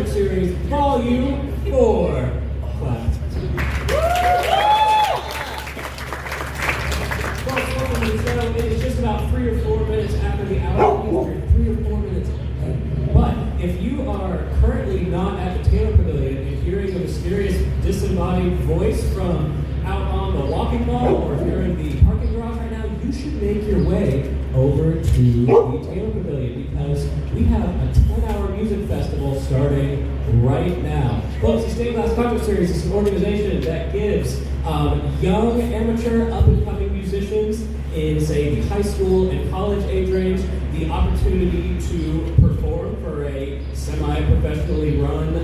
Concert Series Volume 4. Clap. Folks, welcome to the show. It is just about 3 or 4 minutes after the hour. We're 3 or 4 minutes ahead. But if you are currently not at the Taylor Pavilion and hearing a mysterious disembodied voice from out on the walking mall, or if you're in the parking garage right now, you should make your way over to the Taylor Pavilion because we have a 10-hour music festival starting right now. Folks, the Stained Glass Concert Series is an organization that gives young, amateur, up-and-coming musicians in, say, the high school and college age range the opportunity to perform for a semi-professionally run,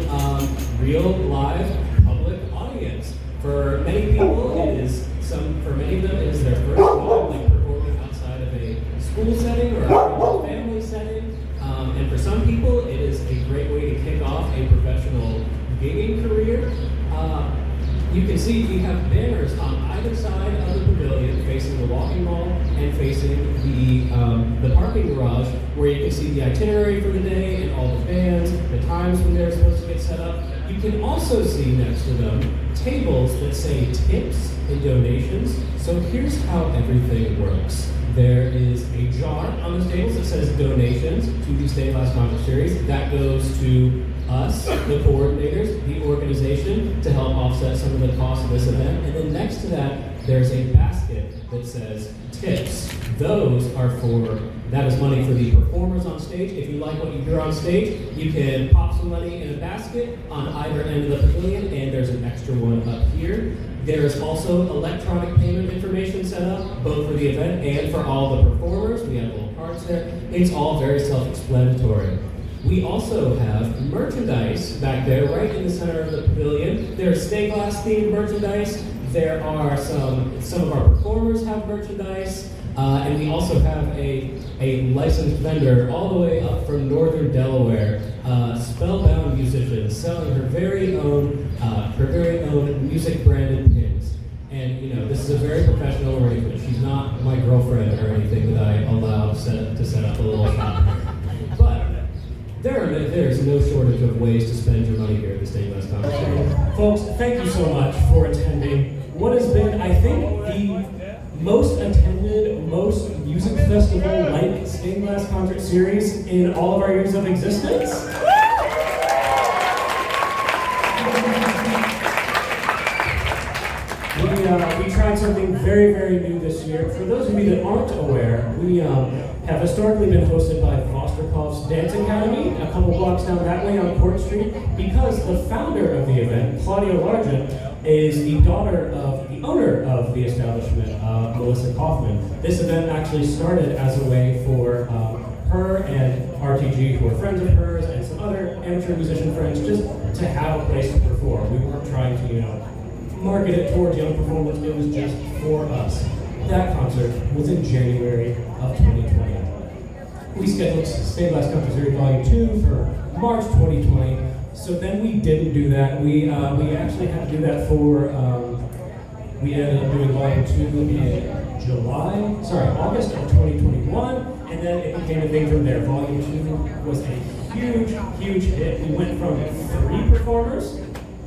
real, live, public audience. For many people, for many of them, it is their first time, like performing outside of a school setting or a family setting. And for some people, it is a great way to kick off a professional gigging career. You can see we have banners on either side of the pavilion, facing the walking mall and facing the parking garage, where you can see the itinerary for the day and all the bands, the times when they're supposed to get set up. You can also see next to them tables that say tips and donations. So here's how everything works. There is a jar on those tables that says donations to the Stained Glass Concert Series. That goes to us, the coordinators, the organization, to help offset some of the costs of this event. And then next to that, there's a basket that says tips. That is money for the performers on stage. If you like what you hear on stage, you can pop some money in a basket on either end of the pavilion, and there's an extra one up here. There's also electronic payment information set up, both for the event and for all the performers. We have little cards there. It's all very self-explanatory. We also have merchandise back there, right in the center of the pavilion. There's stained glass themed merchandise. There are some of our performers have merchandise. And we also have a licensed vendor all the way up from northern Delaware, spellbound musician selling her very own music branded pins. And this is a very professional arrangement. She's not my girlfriend or anything that I allow to set up a little shop. But there's no shortage of ways to spend your money here at the Stained Glass Concert Series. Folks, thank you so much for attending what has been, I think, the most attended, most music festival-like Stained Glass Concert Series in all of our years of existence. We tried something very, very new this year. For those of you that aren't aware, we have historically been hosted by Vosterkov's Dance Academy, a couple blocks down that way on Court Street, because the founder of the event, Claudia Largent, is the daughter of the owner of the establishment, Melissa Kaufman. This event actually started as a way for her and RTG, who are friends of hers, and some other amateur musician friends, just to have a place to perform. We weren't trying to, market it towards young performers. It was just for us. That concert was in January of 2020. We scheduled Stained Glass Concert Series Volume 2 for March 2020. So then we didn't do that. We actually had to do that for, we ended up doing Volume 2 in August of 2021, and then it became a thing from there. Volume 2 was a huge, huge hit. We went from 3 performers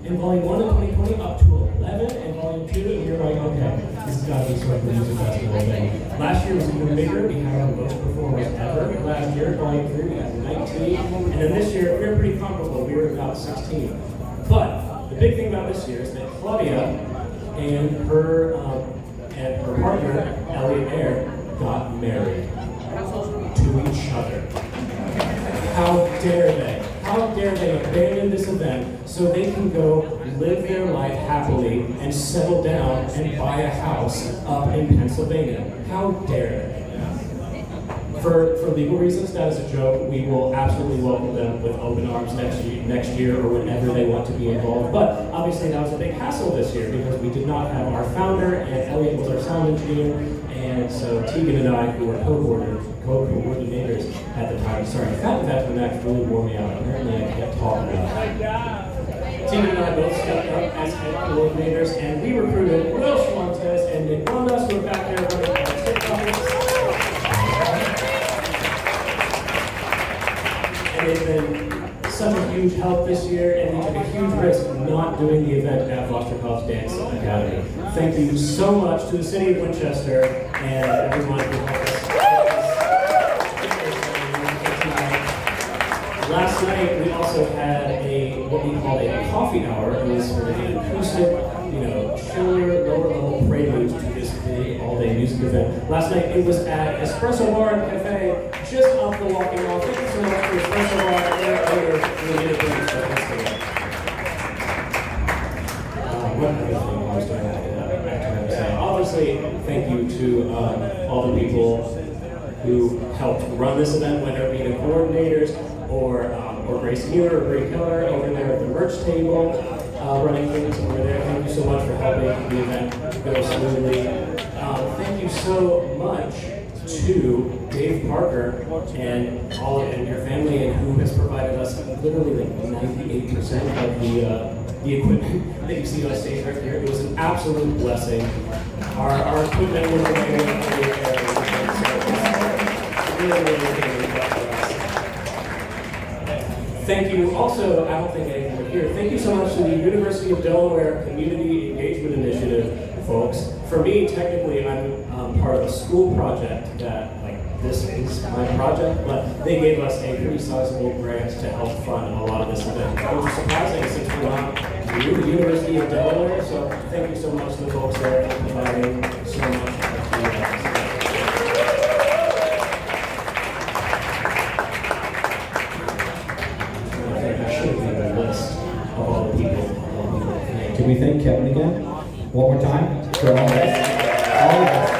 in Volume 1 in 2020 up to 11 in Volume 2, and we were like, okay, this has got to be sort of the music festival thing. Last year was even bigger. We had our most performers ever. Last year, Volume 3, we had 19, and then this year, we were pretty comparable. We were about 16. But the big thing about this year is that Claudia and her partner, Elliot Ayer, got married to each other. How dare they? How dare they abandon this event so they can go live their life happily and settle down and buy a house up in Pennsylvania? How dare they? For legal reasons, that is a joke. We will absolutely welcome them with open arms next year or whenever they want to be involved. But obviously that was a big hassle this year because we did not have our founder, and Elliot was our sound engineer, and so Tegan and I, who were co-coordinators at the time. Sorry, the fact that Max really wore me out. Apparently I can't talk about it. Tegan and I both stepped up as head coordinators, and we recruited Will Schwantes and Nick Rondas, who are back there running our TikTokers. And they've been such a huge help this year, and we took a huge risk not doing the event at Foster College Dance Academy. Thank you so much to the city of Winchester and everyone who helped us. Last night we also had what we called a coffee hour. It was sort of an acoustic, chiller, lower level prelude to this big all-day music event. Last night it was at Espresso Bar and Cafe, just off the walking wall. Thank you so much for Espresso Bar and their owner, really did a great job. What other thing I was going to say? Obviously, thank you to all the people who helped run this event, whether it be the coordinators or Grace Muir or Brie Keller over there at the merch table, running things over there. Thank you so much for helping the event go smoothly. Thank you so much to Dave Parker and your family, and who has provided us literally like 98% of the equipment that you see on stage right here. It was an absolute blessing. Our equipment was really thank you. Also, I don't think anyone would hear. Thank you so much to the University of Delaware Community Engagement Initiative folks. For me, technically, I'm part of a school project that, this is my project, but they gave us a pretty sizable grant to help fund a lot of this event, which is surprising since we're not the University of Delaware. So thank you so much to the folks there for providing so much of the Can we thank Kevin again? One more time for all this? All of us.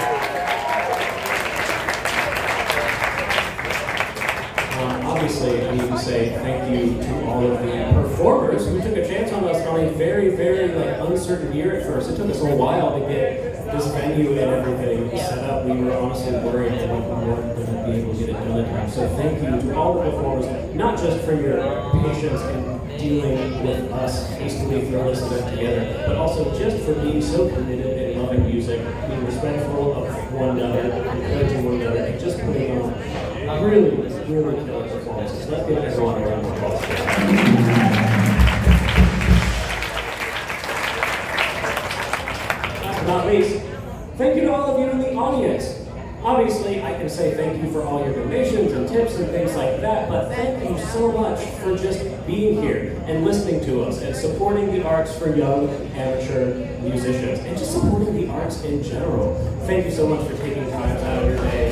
Obviously, I need to say thank you to all of the performers who took a chance on us on a very, very uncertain year at first. It took us a while to get this venue and everything set up. We were honestly worried that we weren't going to be able to get it done in time. So thank you to all the performers, not just for your patience and dealing with us hastily throwing this event together, but also just for being so committed and loving music, being respectful of one another, encouraging one another, and just putting on really, really killer performances. Let's give everyone a round of applause. Last but not least, thank you to all of you in the audience. Obviously, I can say thank you for all your donations and tips and things like that, but thank you so much for just being here and listening to us and supporting the arts for young amateur musicians and just supporting the arts in general. Thank you so much for taking time out of your day.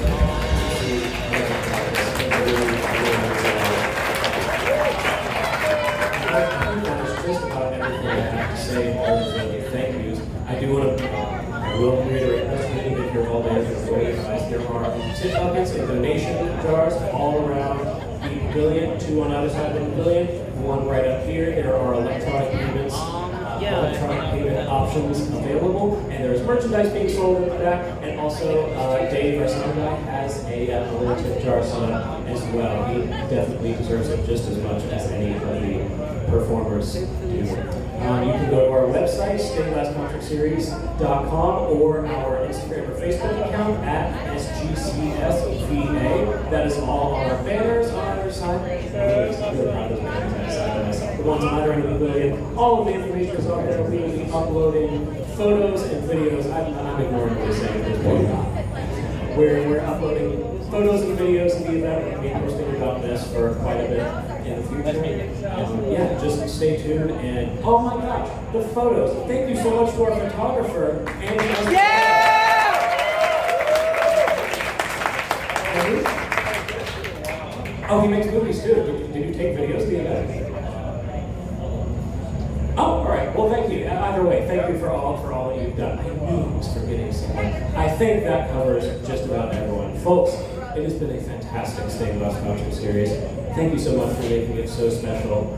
I think that is just about everything I have to say in terms of thank yous. I will reiterate this meeting if you're all there for the way. There are tip buckets and donation jars all around the pavilion, 2 on either side of the pavilion, 1 right up here. There are electronic payment options available, and there's merchandise being sold in the back, and also Dave, our sound guy, has a little tip jar sign as well. He definitely deserves it just as much as any of the performers do. You can go to our website, stainedglassconcertseries.com, or our Instagram or Facebook account at SGCSVA. That is all on our banners on either side. The ones on either end of the pavilion. All of the information is on there. We will be uploading photos and videos. I'm ignoring what we're saying at this point. We're uploading photos and videos of the event. We're going to be posting about this for quite a bit in the future. Yeah, just stay tuned. And oh my gosh, the photos. Thank you so much to our photographer, Andy. Oh, he makes movies too. Did you take videos of the event? Oh, all right. Well, thank you. Either way, thank you for all that you've done. I knew I was forgetting someone. I think that covers just about everyone. Folks, it has been a fantastic Stained Glass Concert Series. Thank you so much for making it so special.